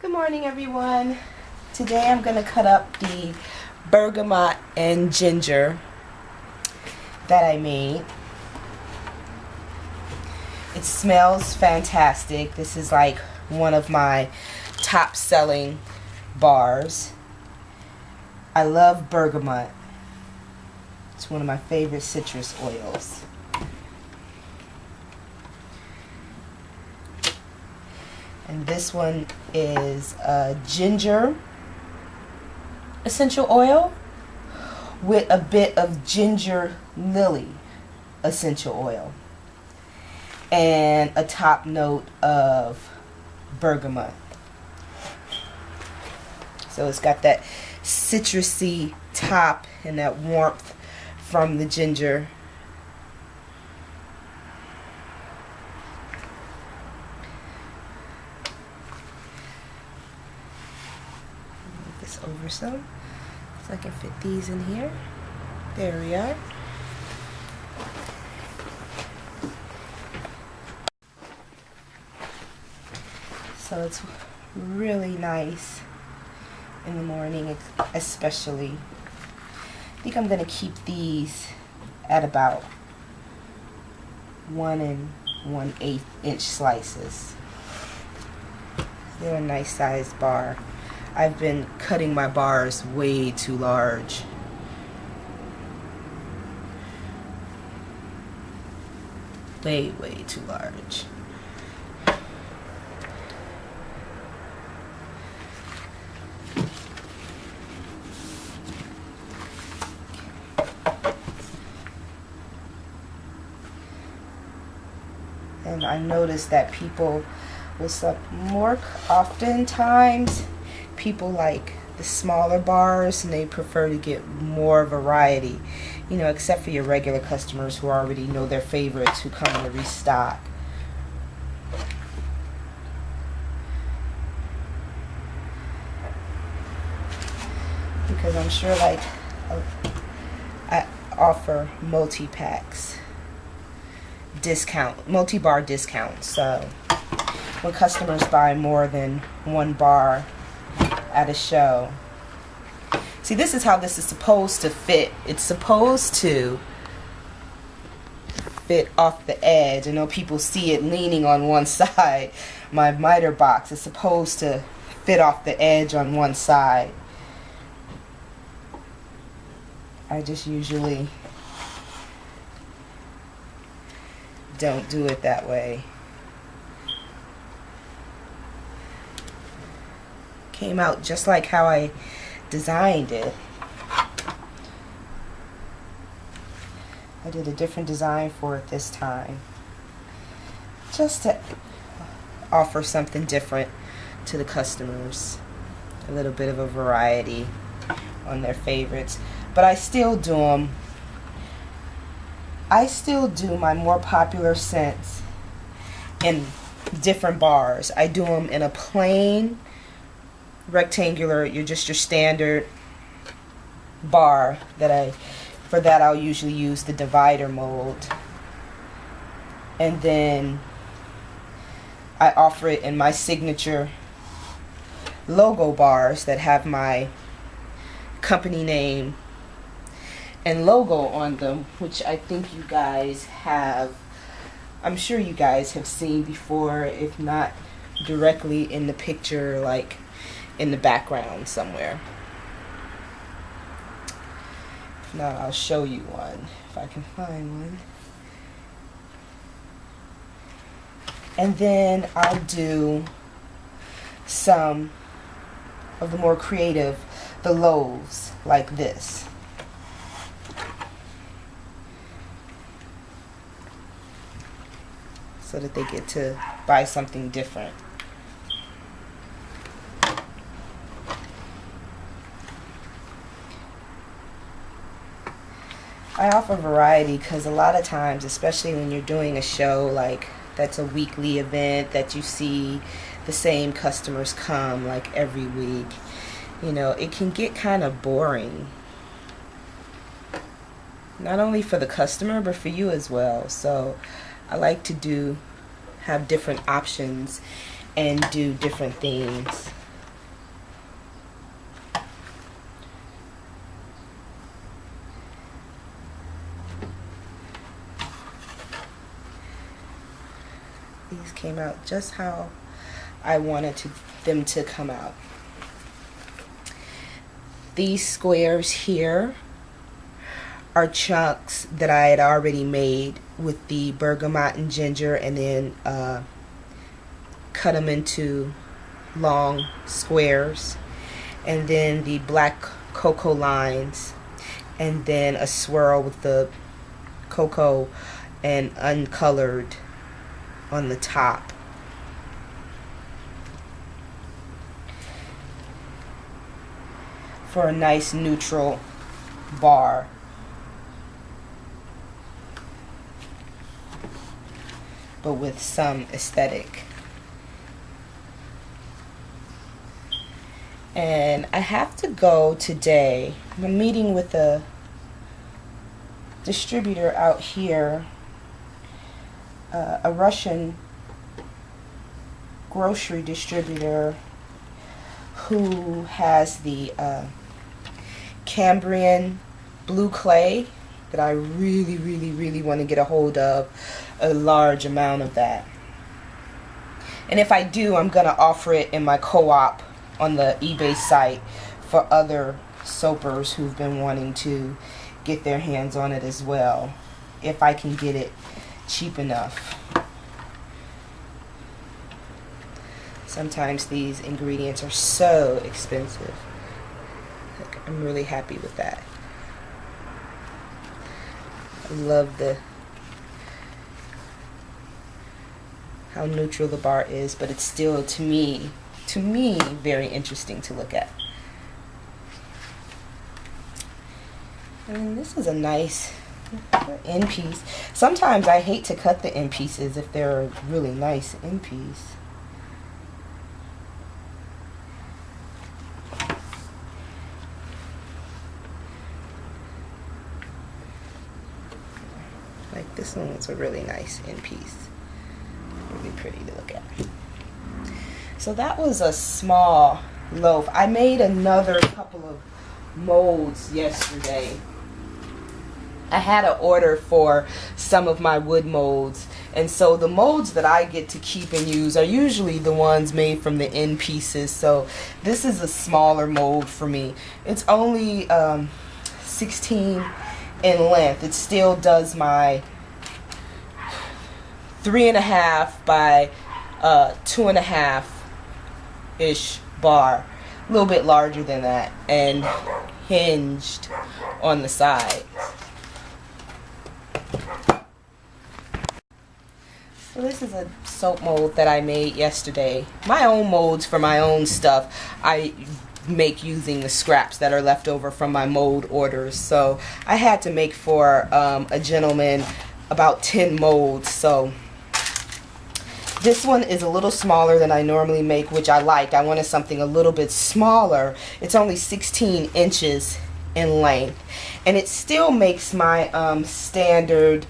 Good morning, everyone. Today I'm going to cut up the bergamot and ginger that I made. It smells fantastic. This is like one of my top selling bars. I love bergamot. It's one of my favorite citrus oils. And this one is ginger essential oil with a bit of ginger lily essential oil and a top note of bergamot. So it's got that citrusy top and that warmth from the ginger. This over some so I can fit these in here. There we are. So it's really nice in the morning, especially. I think I'm gonna keep these at about 1 1/8 inch slices. They're a nice sized bar. I've been cutting my bars way too large. Way too large. And I noticed that people will more oftentimes people like the smaller bars and they prefer to get more variety, you know, except for your regular customers who already know their favorites who come to restock. Because I'm sure like I offer multi-packs discount, multi-bar discounts, so when customers buy more than one bar at a show. See, this is how this is supposed to fit. It's supposed to fit off the edge. I know people see it leaning on one side. My miter box is supposed to fit off the edge on one side. I just usually don't do it that way. Came out just like how I designed it. I did a different design for it this time, just to offer something different to the customers, a little bit of a variety on their favorites. But I still do them. I still do my more popular scents in different bars. I do them in a plain rectangular, you're just your standard bar for that I'll usually use the divider mold, and then I offer it in my signature logo bars that have my company name and logo on them, which I think you guys have, I'm sure you guys have seen before, if not directly in the picture, like in the background somewhere. If not, I'll show you one if I can find one. And then I'll do some of the more creative, the loaves like this. So that they get to buy something different. I offer variety because a lot of times, especially when you're doing a show like that's a weekly event that you see the same customers come like every week, you know, it can get kind of boring. Not only for the customer, but for you as well. So I like to have different options and do different things. These came out just how I wanted them to come out. These squares here are chunks that I had already made with the bergamot and ginger, and then cut them into long squares, and then the black cocoa lines, and then a swirl with the cocoa and uncolored on the top. For a nice neutral bar. But with some aesthetic. And I have to go today. I'm meeting with a distributor out here, a Russian grocery distributor who has the Cambrian blue clay that I really want to get a hold of, a large amount of that. And if I do, I'm going to offer it in my co-op on the eBay site for other soapers who've been wanting to get their hands on it as well, if I can get it cheap enough. Sometimes these ingredients are so expensive. I'm really happy with that. I love how neutral the bar is, but it's still, to me, very interesting to look at. And this is a nice end piece. Sometimes I hate to cut the end pieces if they're a really nice end piece. Like this one's a really nice end piece. Really pretty to look at. So that was a small loaf. I made another couple of molds yesterday. I had an order for some of my wood molds, and so the molds that I get to keep and use are usually the ones made from the end pieces. So this is a smaller mold for me. It's only 16 in length. It still does my 3.5 by 2.5 ish bar, a little bit larger than that, and hinged on the sides. So this is a soap mold that I made yesterday. My own molds for my own stuff I make using the scraps that are left over from my mold orders. So I had to make for a gentleman about 10 molds. So this one is a little smaller than I normally make, which I like. I wanted something a little bit smaller. It's only 16 inches in length, and it still makes my standard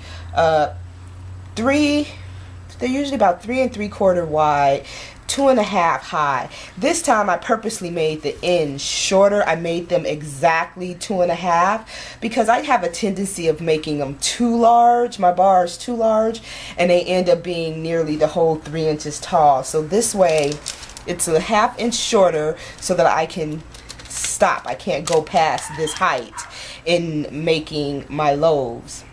they're usually about 3 3/4 wide, 2.5 high. This time I purposely made the ends shorter. I made them exactly 2.5 because I have a tendency of making them too large. My bar is too large, and they end up being nearly the whole 3 inches tall. So this way it's a 1/2 inch shorter so that I can stop. I can't go past this height in making my loaves.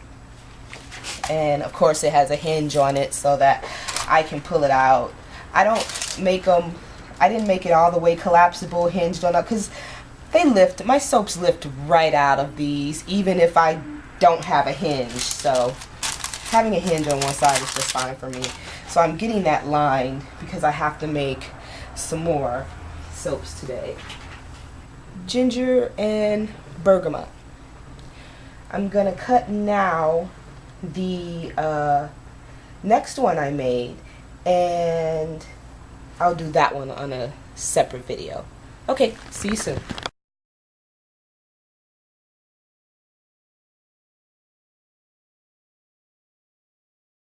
And of course it has a hinge on it so that I can pull it out. I don't make them, I didn't make it all the way collapsible, hinged on up, because they lift, my soaps lift right out of these even if I don't have a hinge. So having a hinge on one side is just fine for me. So I'm getting that lined because I have to make some more soaps today. Ginger and bergamot. I'm gonna cut now the next one I made, and I'll do that one on a separate video. Okay, see you soon.